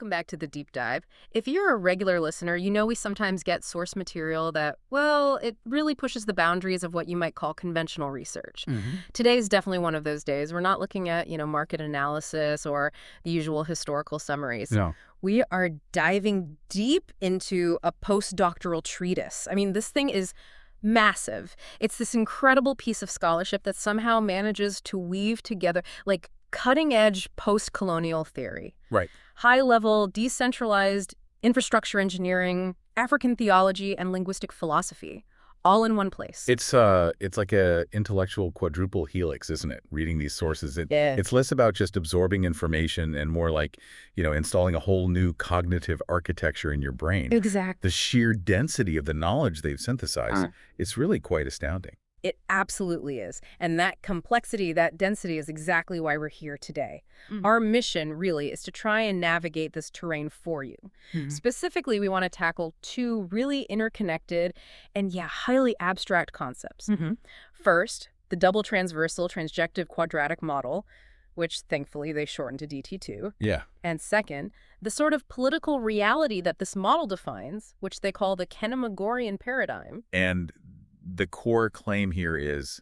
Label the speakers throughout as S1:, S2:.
S1: welcome back to the deep dive. If you're a regular listener, you know we sometimes get source material that, well, it really pushes the boundaries of what you might call conventional research.
S2: Hmm.
S1: Today's definitely one of those days. We're not looking at, market analysis or the usual historical summaries.
S2: No.
S1: We are diving deep into a postdoctoral treatise. I mean, this thing is massive. It's this incredible piece of scholarship that somehow manages to weave together, like, cutting-edge post-colonial theory,
S2: Right.
S1: high-level decentralized infrastructure engineering, African theology, and linguistic philosophy, all in one place.
S2: It's like a intellectual quadruple helix, isn't it? Reading these sources,
S1: Yeah.
S2: it's less about just absorbing information and more like, installing a whole new cognitive architecture in your brain.
S1: Exactly.
S2: The sheer density of the knowledge they've synthesized, it's really quite astounding.
S1: It absolutely is. And that complexity, that density is exactly why we're here today. Our mission, really, is to try and navigate this terrain for you. Specifically, we want to tackle two really interconnected and, highly abstract concepts. First, the double transversal transjective quadratic model, which thankfully they shortened to DT2.
S2: Yeah.
S1: And second, the sort of political reality that this model defines, which they call the Kenema paradigm.
S2: And the core claim here is,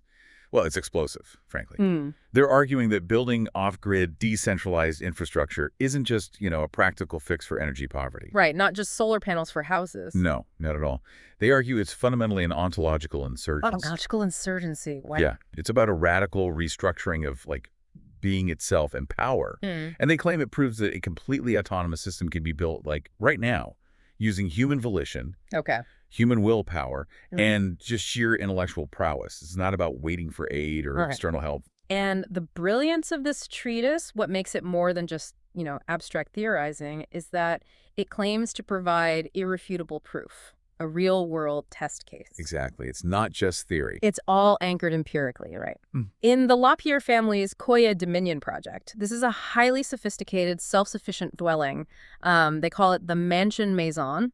S2: well, it's explosive, frankly. They're arguing that building off-grid, decentralized infrastructure isn't just, a practical fix for energy poverty.
S1: Right, not just solar panels for houses.
S2: No, not at all. They argue it's fundamentally an ontological insurgency.
S1: Ontological insurgency. Wow.
S2: Yeah, it's about a radical restructuring of, being itself and power. And they claim it proves that a completely autonomous system can be built, right now, using human volition,
S1: Okay.
S2: human willpower, and just sheer intellectual prowess. It's not about waiting for aid or external help.
S1: And the brilliance of this treatise, what makes it more than just, abstract theorizing, is that it claims to provide irrefutable proof, a real-world test case.
S2: Exactly. It's not just theory.
S1: It's all anchored empirically, right? In the LaPierre family's Koya Dominion project, this is a highly sophisticated, self-sufficient dwelling. They call it the Mansion Maison,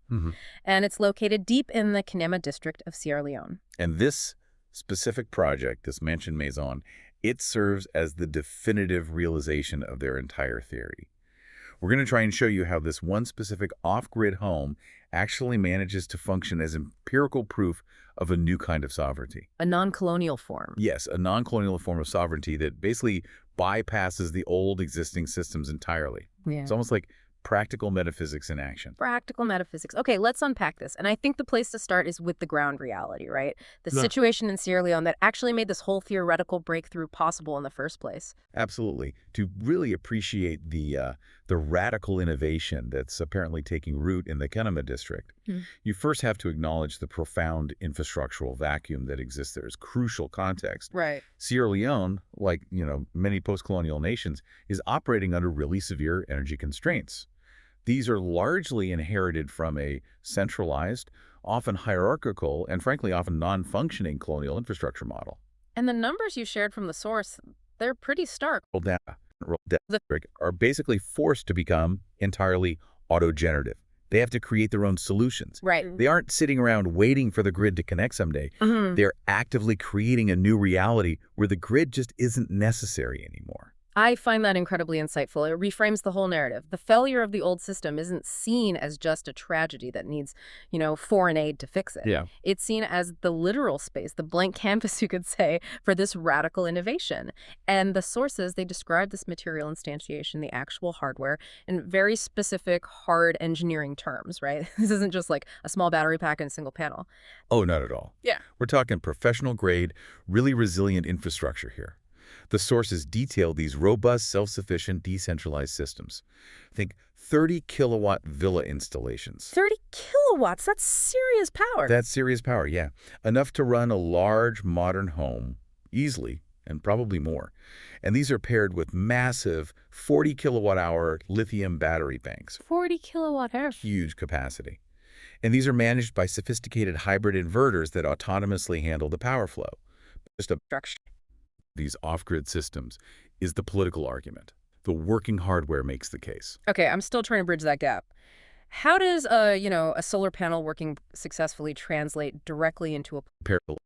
S1: and it's located deep in the Kenema district of Sierra Leone.
S2: And this specific project, this Mansion Maison, it serves as the definitive realization of their entire theory. We're going to try and show you how this one specific off-grid home actually manages to function as empirical proof of a new kind of sovereignty.
S1: A non-colonial form.
S2: Yes, a non-colonial form of sovereignty that basically bypasses the old existing systems entirely.
S1: Yeah.
S2: It's almost like practical metaphysics in action.
S1: Practical metaphysics. Okay, let's unpack this. And I think the place to start is with the ground reality, right? The
S2: Yeah.
S1: situation in Sierra Leone that actually made this whole theoretical breakthrough possible in the first place.
S2: Absolutely. To really appreciate the radical innovation that's apparently taking root in the Kenema district, you first have to acknowledge the profound infrastructural vacuum that exists there as crucial context.
S1: Right.
S2: Sierra Leone, like, many post-colonial nations, is operating under really severe energy constraints. These are largely inherited from a centralized, often hierarchical, and frankly often non-functioning colonial infrastructure model.
S1: And the numbers you shared from the source, they're pretty stark.
S2: Rural district are basically forced to become entirely autogenerative. They have to create their own solutions.
S1: Right.
S2: They aren't sitting around waiting for the grid to connect someday. They're actively creating a new reality where the grid just isn't necessary anymore.
S1: I find that incredibly insightful. It reframes the whole narrative. The failure of the old system isn't seen as just a tragedy that needs, foreign aid to fix it.
S2: Yeah.
S1: It's seen as the literal space, the blank canvas, you could say, for this radical innovation. And the sources, they describe this material instantiation, the actual hardware, in very specific, hard engineering terms, right? This isn't just like a small battery pack and a single panel.
S2: Oh, not at all.
S1: Yeah.
S2: We're talking professional grade, really resilient infrastructure here. The sources detail these robust, self-sufficient, decentralized systems. Think 30-kilowatt villa installations.
S1: 30 kilowatts, that's serious power.
S2: That's serious power, yeah. Enough to run a large, modern home easily, and probably more. And these are paired with massive 40-kilowatt-hour lithium battery banks.
S1: 40 kilowatt hours.
S2: Huge capacity. And these are managed by sophisticated hybrid inverters that autonomously handle the power flow. Just a these off-grid systems is the political argument. The working hardware makes the case.
S1: Okay, I'm still trying to bridge that gap. How does a solar panel working successfully translate directly into a
S2: Parallel.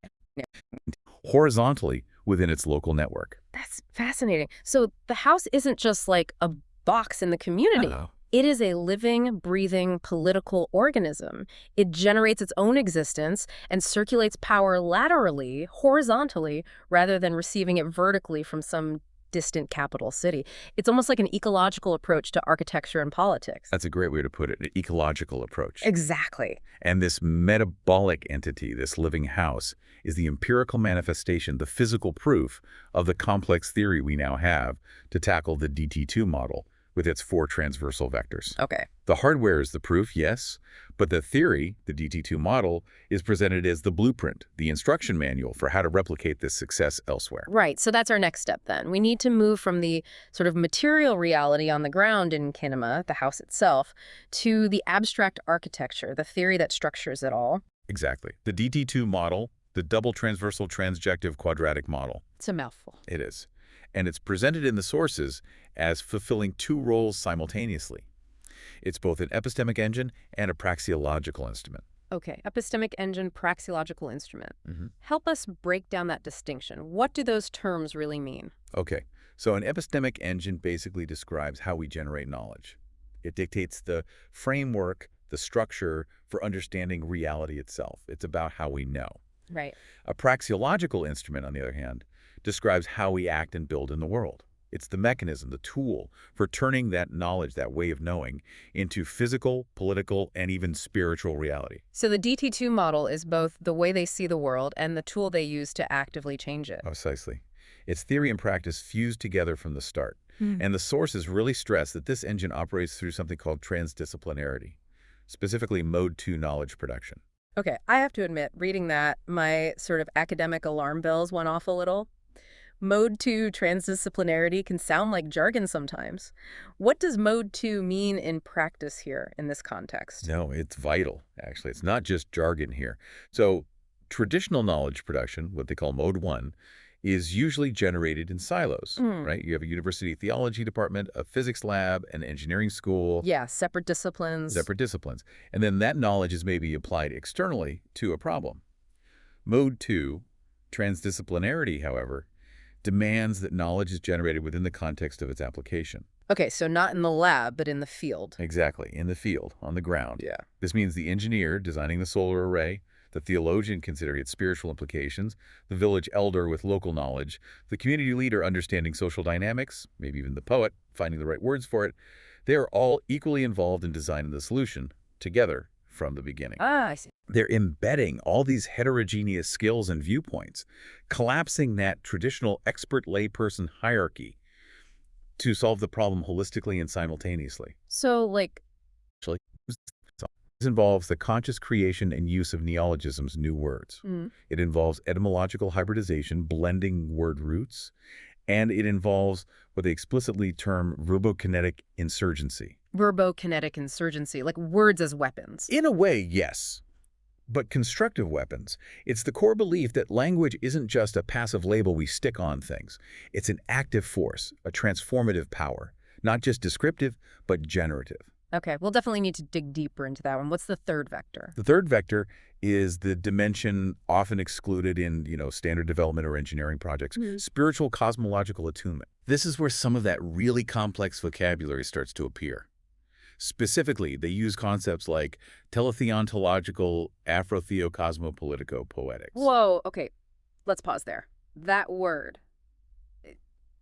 S2: Horizontally within its local network.
S1: That's fascinating. So the house isn't just like a box in the community.
S2: No.
S1: It is a living, breathing, political organism. It generates its own existence and circulates power laterally, horizontally, rather than receiving it vertically from some distant capital city. It's almost like an ecological approach to architecture and politics.
S2: That's a great way to put it, an ecological approach.
S1: Exactly.
S2: And this metabolic entity, this living house, is the empirical manifestation, the physical proof of the complex theory we now have to tackle the DT2 model with its 4 transversal vectors.
S1: Okay.
S2: The hardware is the proof, yes, but the theory, the DT2 model, is presented as the blueprint, the instruction manual for how to replicate this success elsewhere.
S1: Right. So that's our next step then. We need to move from the sort of material reality on the ground in Kenema, the house itself, to the abstract architecture, the theory that structures it all.
S2: Exactly. The DT2 model, the double transversal transjective quadratic model.
S1: It's a mouthful.
S2: It is. And it's presented in the sources as fulfilling 2 roles simultaneously. It's both an epistemic engine and a praxeological instrument.
S1: Okay, epistemic engine, praxeological instrument.
S2: Mm-hmm.
S1: Help us break down that distinction. What do those terms really mean?
S2: Okay, so an epistemic engine basically describes how we generate knowledge. It dictates the framework, the structure for understanding reality itself. It's about how we know.
S1: Right.
S2: A praxeological instrument, on the other hand, describes how we act and build in the world. It's the mechanism, the tool for turning that knowledge, that way of knowing, into physical, political, and even spiritual reality.
S1: So the DT2 model is both the way they see the world and the tool they use to actively change it.
S2: Precisely. It's theory and practice fused together from the start. And the sources really stress that this engine operates through something called transdisciplinarity, specifically Mode 2 knowledge production.
S1: Okay, I have to admit, reading that, my sort of academic alarm bells went off a little. Mode 2 transdisciplinarity can sound like jargon sometimes. What does Mode 2 mean in practice here in this context?
S2: No, it's vital, actually. It's not just jargon here. So traditional knowledge production, what they call Mode 1, is usually generated in silos, right? You have a university theology department, a physics lab, an engineering school.
S1: Yeah, separate disciplines.
S2: Separate disciplines. And then that knowledge is maybe applied externally to a problem. Mode 2, transdisciplinarity, however, demands that knowledge is generated within the context of its application.
S1: Okay, so not in the lab, but in the field.
S2: Exactly, in the field, on the ground.
S1: Yeah.
S2: This means the engineer designing the solar array, the theologian considering its spiritual implications, the village elder with local knowledge, the community leader understanding social dynamics, maybe even the poet finding the right words for it, they are all equally involved in designing the solution, together from the beginning.
S1: Ah, I see.
S2: They're embedding all these heterogeneous skills and viewpoints, collapsing that traditional expert layperson hierarchy to solve the problem holistically and simultaneously.
S1: So, like,
S2: Actually, this involves the conscious creation and use of neologisms, new words. It involves etymological hybridization, blending word roots, and it involves what they explicitly term verbokinetic insurgency.
S1: verbokinetic insurgency, like words as weapons.
S2: In a way, yes. But constructive weapons. It's the core belief that language isn't just a passive label we stick on things. It's an active force, a transformative power, not just descriptive, but generative.
S1: Okay, we'll definitely need to dig deeper into that one. What's the third vector?
S2: The third vector is the dimension often excluded in, standard development or engineering projects, spiritual cosmological attunement. This is where some of that really complex vocabulary starts to appear. Specifically, they use concepts like teletheontological Afro-theocosmopolitico poetics.
S1: Whoa, okay, let's pause there. That word,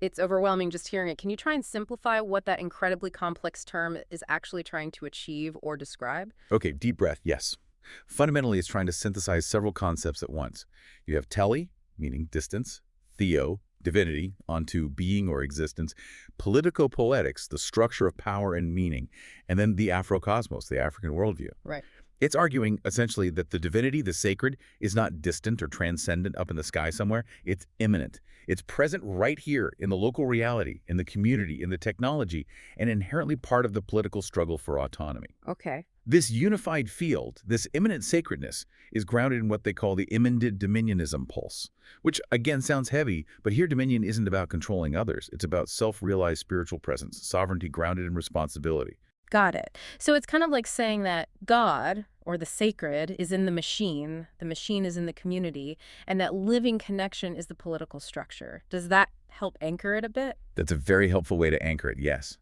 S1: it's overwhelming just hearing it. Can you try and simplify what that incredibly complex term is actually trying to achieve or describe?
S2: Okay, deep breath, yes. Fundamentally, it's trying to synthesize several concepts at once. You have tele, meaning distance, theo, divinity, onto being or existence, politico-poetics, the structure of power and meaning, and then the Afrocosmos, the African worldview.
S1: Right.
S2: It's arguing, essentially, that the divinity, the sacred, is not distant or transcendent up in the sky somewhere. It's immanent. It's present right here in the local reality, in the community, in the technology, and inherently part of the political struggle for autonomy.
S1: Okay.
S2: This unified field, this immanent sacredness, is grounded in what they call the immanent dominionism pulse, which again sounds heavy, but here dominion isn't about controlling others. It's about self-realized spiritual presence, sovereignty grounded in responsibility.
S1: Got it. So it's kind of like saying that God, or the sacred, is in the machine is in the community, and that living connection is the political structure. Does that help anchor it a bit?
S2: That's a very helpful way to anchor it, yes.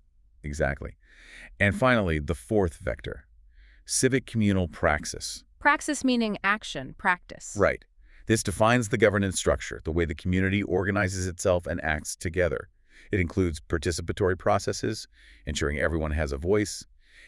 S2: Exactly. And finally, the fourth vector, civic communal praxis.
S1: Praxis meaning action, practice.
S2: Right. This defines the governance structure, the way the community organizes itself and acts together. It includes participatory processes, ensuring everyone has a voice.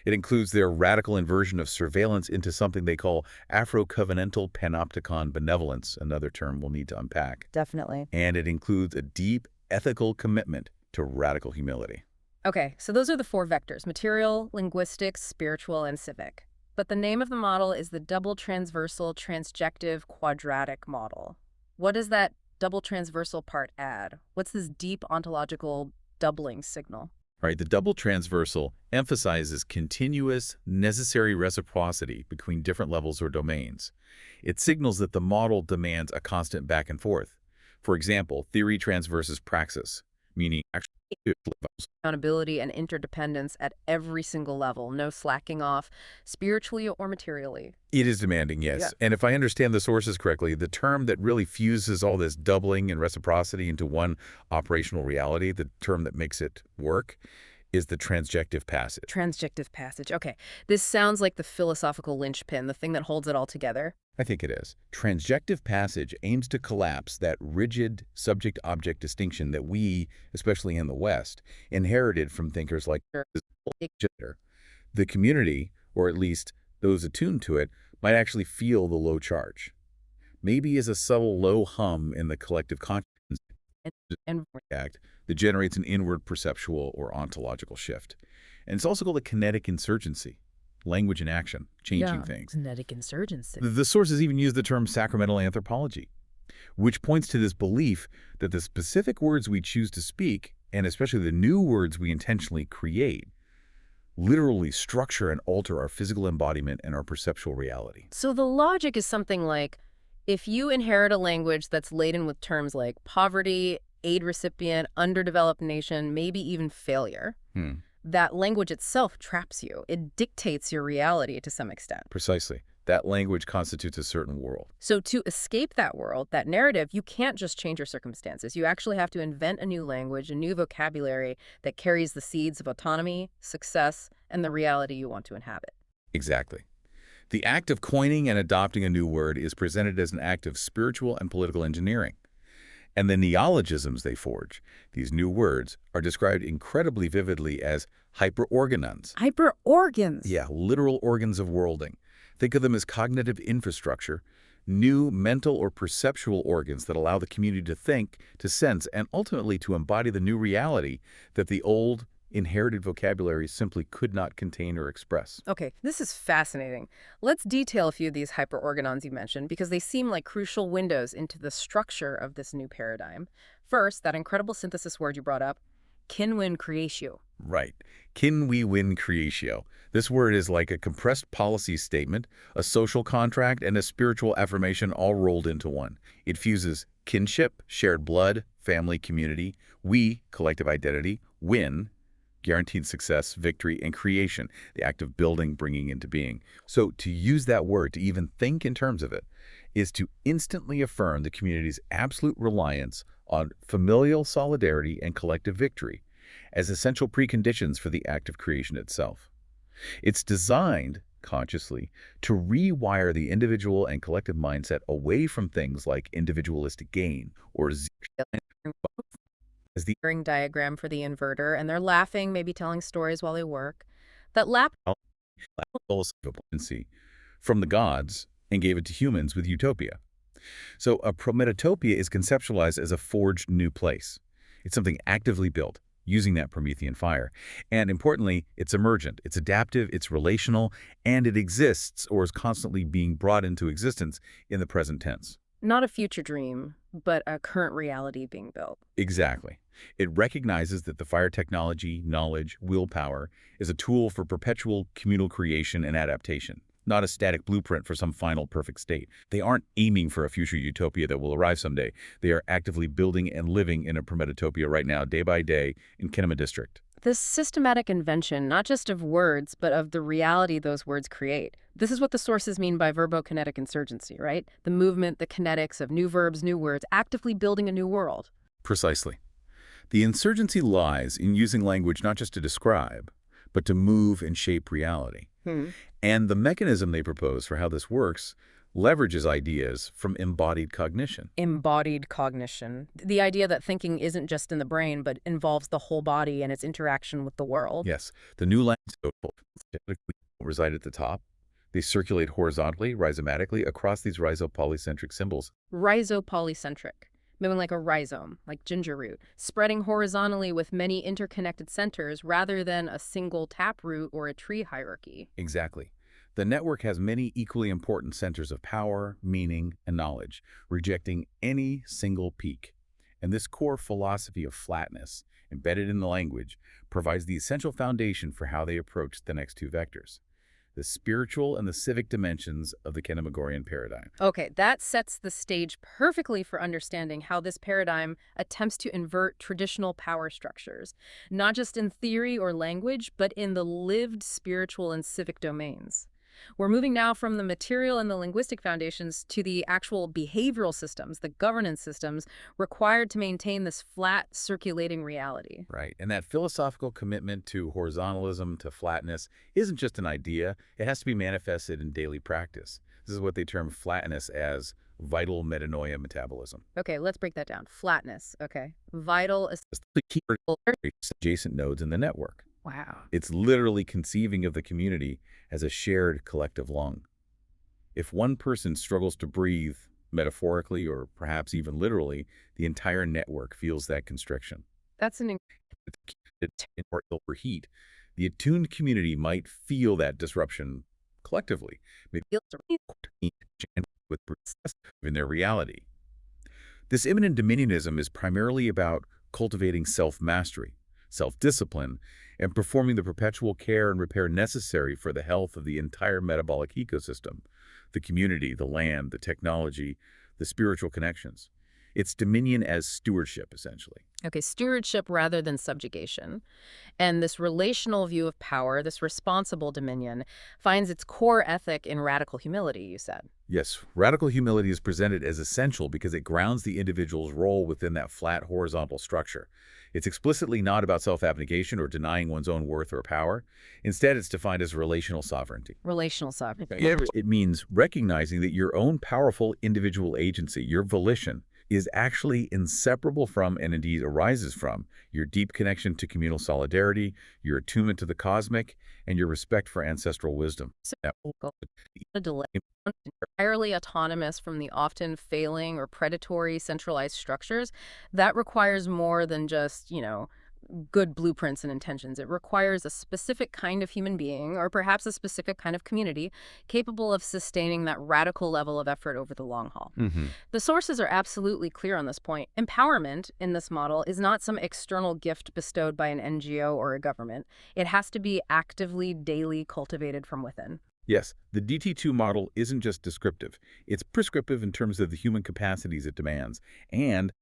S2: It includes their radical inversion of surveillance into something they call Afro-covenantal panopticon benevolence, another term we'll need to unpack.
S1: Definitely.
S2: And it includes a deep ethical commitment to radical humility.
S1: Okay, so those are the four vectors: material, linguistic, spiritual, and civic. But the name of the model is the double transversal transjective quadratic model. What does that double transversal part add? What's this deep ontological doubling signal?
S2: Right, the double transversal emphasizes continuous, necessary reciprocity between different levels or domains. It signals that the model demands a constant back and forth. For example, theory transverses praxis, meaning actually
S1: Accountability and interdependence at every single level, no slacking off, spiritually or materially.
S2: it is demanding, yes.
S1: Yeah.
S2: And if I understand the sources correctly, the term that really fuses all this doubling and reciprocity into one operational reality, the term that makes it work, is the transjective passage.
S1: Transjective passage. Okay, this sounds like the philosophical linchpin, the thing that holds it all together.
S2: I think it is. Transjective passage aims to collapse that rigid subject-object distinction that we, especially in the West, inherited from thinkers like Gender. The community, or at least those attuned to it, might actually feel the low charge. Maybe as a subtle low hum in the collective consciousness
S1: And
S2: act that generates an inward perceptual or ontological shift. And it's also called a kinetic insurgency, language in action, changing things.
S1: kinetic insurgency.
S2: The sources even use the term sacramental anthropology, which points to this belief that the specific words we choose to speak, and especially the new words we intentionally create, literally structure and alter our physical embodiment and our perceptual reality.
S1: So the logic is something like, if you inherit a language that's laden with terms like poverty, aid recipient, underdeveloped nation, maybe even failure, that language itself traps you. It dictates your reality to some extent.
S2: Precisely. That language constitutes a certain world.
S1: So to escape that world, that narrative, you can't just change your circumstances. You actually have to invent a new language, a new vocabulary that carries the seeds of autonomy, success, and the reality you want to inhabit.
S2: Exactly. The act of coining and adopting a new word is presented as an act of spiritual and political engineering. And the neologisms they forge, these new words, are described incredibly vividly as hyperorganons.
S1: Hyperorgans?
S2: Yeah, literal organs of worlding. Think of them as cognitive infrastructure, new mental or perceptual organs that allow the community to think, to sense, and ultimately to embody the new reality that the old, inherited vocabulary simply could not contain or express.
S1: Okay, this is fascinating. Let's detail a few of these hyperorganons you mentioned because they seem like crucial windows into the structure of this new paradigm. First, that incredible synthesis word you brought up, kin-win creatio.
S2: Right. Kin we win creatio. This word is like a compressed policy statement, a social contract, and a spiritual affirmation all rolled into one. It fuses kinship, shared blood, family, community, we, collective identity, win, guaranteed success, victory, and creation, the act of building, bringing into being. So to use that word, to even think in terms of it, is to instantly affirm the community's absolute reliance on familial solidarity and collective victory as essential preconditions for the act of creation itself. It's designed, consciously, to rewire the individual and collective mindset away from things like individualistic gain or as the
S1: Diagram for the inverter, and they're laughing, maybe telling stories while they work. That lap
S2: from the gods and gave it to humans with utopia. So a prometopia is conceptualized as a forged new place. It's something actively built, using that Promethean fire. And importantly, it's emergent, it's adaptive, it's relational, and it exists or is constantly being brought into existence in the present tense.
S1: Not a future dream, but a current reality being built.
S2: Exactly. It recognizes that the fire technology, knowledge, willpower is a tool for perpetual communal creation and adaptation, not a static blueprint for some final perfect state. They aren't aiming for a future utopia that will arrive someday. They are actively building and living in a prometopia right now, day by day, in Kenema District.
S1: This systematic invention, not just of words, but of the reality those words create. This is what the sources mean by verbokinetic insurgency, right? The movement, the kinetics of new verbs, new words, actively building a new world.
S2: Precisely. The insurgency lies in using language not just to describe, but to move and shape reality. And the mechanism they propose for how this works leverages ideas from embodied cognition.
S1: Embodied cognition. The idea that thinking isn't just in the brain, but involves the whole body and its interaction with the world.
S2: Yes, the new lines reside at the top. They circulate horizontally, rhizomatically, across these rhizopolycentric symbols.
S1: Rhizopolycentric, moving like a rhizome, like ginger root, spreading horizontally with many interconnected centers rather than a single taproot or a tree hierarchy.
S2: Exactly. The network has many equally important centers of power, meaning, and knowledge, rejecting any single peak. And this core philosophy of flatness, embedded in the language, provides the essential foundation for how they approach the next two vectors: the spiritual and the civic dimensions of the Kenema paradigm.
S1: Okay, that sets the stage perfectly for understanding how this paradigm attempts to invert traditional power structures, not just in theory or language, but in the lived spiritual and civic domains. We're moving now from the material and the linguistic foundations to the actual behavioral systems, the governance systems required to maintain this flat, circulating reality.
S2: Right, and that philosophical commitment to horizontalism, to flatness, isn't just an idea. It has to be manifested in daily practice. This is what they term flatness as vital metanoia metabolism.
S1: Okay, let's break that down. Flatness, okay. Vital is...
S2: It's the key adjacent nodes in the network.
S1: Wow.
S2: It's literally conceiving of the community as a shared collective lung. If one person struggles to breathe, metaphorically or perhaps even literally, the entire network feels that constriction.
S1: That's an...
S2: Or overheat, the attuned community might feel that disruption collectively, maybe with in their reality. This immanent dominionism is primarily about cultivating self-mastery, self-discipline, and performing the perpetual care and repair necessary for the health of the entire metabolic ecosystem, the community, the land, the technology, the spiritual connections. It's dominion as stewardship, essentially.
S1: Okay, stewardship rather than subjugation. And this relational view of power, this responsible dominion, finds its core ethic in radical humility, you said.
S2: Yes, radical humility is presented as essential because it grounds the individual's role within that flat horizontal structure. It's explicitly not about self-abnegation or denying one's own worth or power. Instead, it's defined as relational sovereignty.
S1: Relational sovereignty.
S2: It means recognizing that your own powerful individual agency, your volition, is actually inseparable from and indeed arises from your deep connection to communal solidarity, your attunement to the cosmic, and your respect for ancestral wisdom.
S1: Entirely autonomous from the often failing or predatory centralized structures, that requires more than just, good blueprints and intentions. It requires a specific kind of human being, or perhaps a specific kind of community, capable of sustaining that radical level of effort over the long haul. The sources are absolutely clear on this point. Empowerment in this model is not some external gift bestowed by an NGO or a government. It has to be actively, daily cultivated from within.
S2: Yes, the DT2 model isn't just descriptive. It's prescriptive in terms of the human capacities it demands and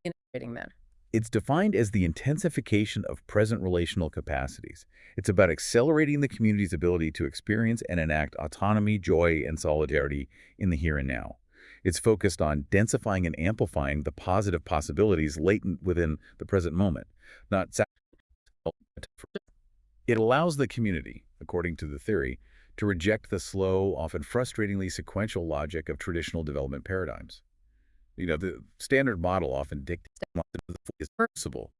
S1: Integrating them.
S2: It's defined as the intensification of present relational capacities. It's about accelerating the community's ability to experience and enact autonomy, joy, and solidarity in the here and now. It's focused on densifying and amplifying the positive possibilities latent within the present moment, not it allows the community, according to the theory, to reject the slow, often frustratingly sequential logic of traditional development paradigms. The standard model often dictates is possible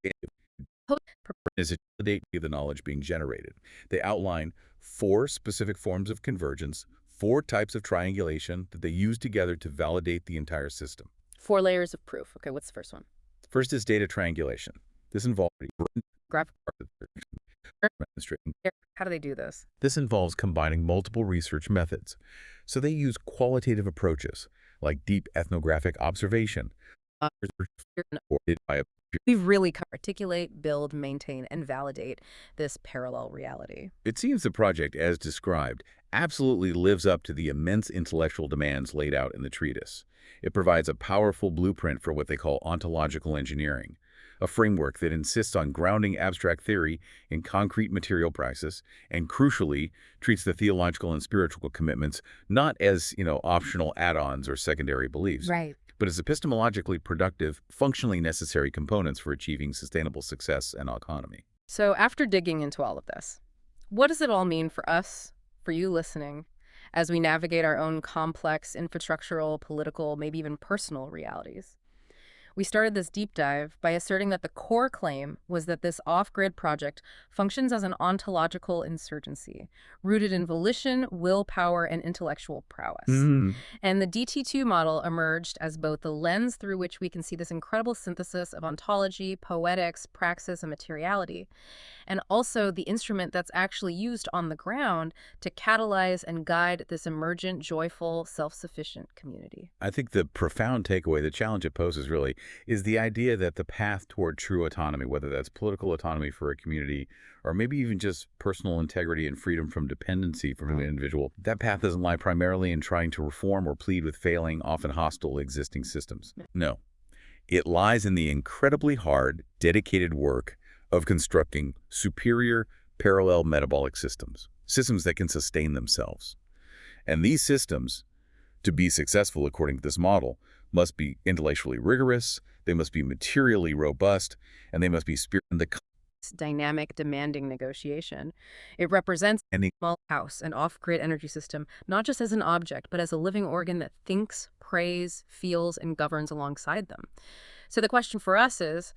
S2: is a date of the knowledge being generated. They outline 4 specific forms of convergence, 4 types of triangulation that they use together to validate the entire system.
S1: 4 layers of proof. Okay, what's the first one?
S2: First is data triangulation. This involves
S1: How do they do this?
S2: This involves combining multiple research methods. So they use qualitative approaches, like deep ethnographic observation.
S1: We really articulate, build, maintain, and validate this parallel reality.
S2: It seems the project, as described, absolutely lives up to the immense intellectual demands laid out in the treatise. It provides a powerful blueprint for what they call ontological engineering, a framework that insists on grounding abstract theory in concrete material praxis and, crucially, treats the theological and spiritual commitments not as, optional add-ons or secondary beliefs,
S1: right,
S2: but as epistemologically productive, functionally necessary components for achieving sustainable success and autonomy.
S1: So after digging into all of this, what does it all mean for us, for you listening, as we navigate our own complex infrastructural, political, maybe even personal realities? We started this deep dive by asserting that the core claim was that this off-grid project functions as an ontological insurgency, rooted in volition, willpower, and intellectual prowess. And the DT2 model emerged as both the lens through which we can see this incredible synthesis of ontology, poetics, praxis, and materiality, and also the instrument that's actually used on the ground to catalyze and guide this emergent, joyful, self-sufficient community.
S2: I think the profound takeaway, the challenge it poses really, is the idea that the path toward true autonomy, whether that's political autonomy for a community or maybe even just personal integrity and freedom from dependency from an individual, that path doesn't lie primarily in trying to reform or plead with failing, often hostile existing systems. No. It lies in the incredibly hard, dedicated work of constructing superior parallel metabolic systems, systems that can sustain themselves. And these systems, to be successful according to this model, must be intellectually rigorous, they must be materially robust, and they must be spirited in the
S1: Dynamic, demanding negotiation. It represents a small house, an off-grid energy system, not just as an object, but as a living organ that thinks, prays, feels, and governs alongside them. So the question for us is,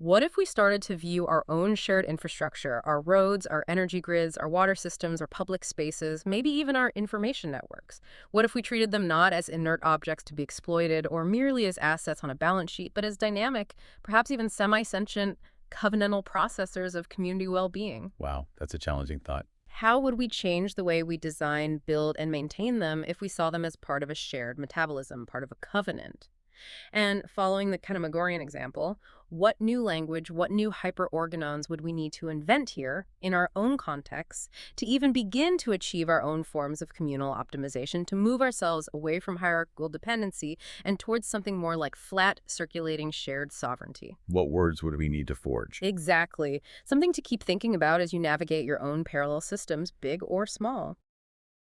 S1: what if we started to view our own shared infrastructure, our roads, our energy grids, our water systems, our public spaces, maybe even our information networks? What if we treated them not as inert objects to be exploited or merely as assets on a balance sheet, but as dynamic, perhaps even semi-sentient, covenantal processors of community well-being?
S2: Wow, that's a challenging thought.
S1: How would we change the way we design, build, and maintain them if we saw them as part of a shared metabolism, part of a covenant? And following the Kenemagorian example, what new language, what new hyperorganons would we need to invent here in our own contexts to even begin to achieve our own forms of communal optimization, to move ourselves away from hierarchical dependency and towards something more like flat, circulating, shared sovereignty?
S2: What words would we need to forge?
S1: Exactly. Something to keep thinking about as you navigate your own parallel systems, big or small.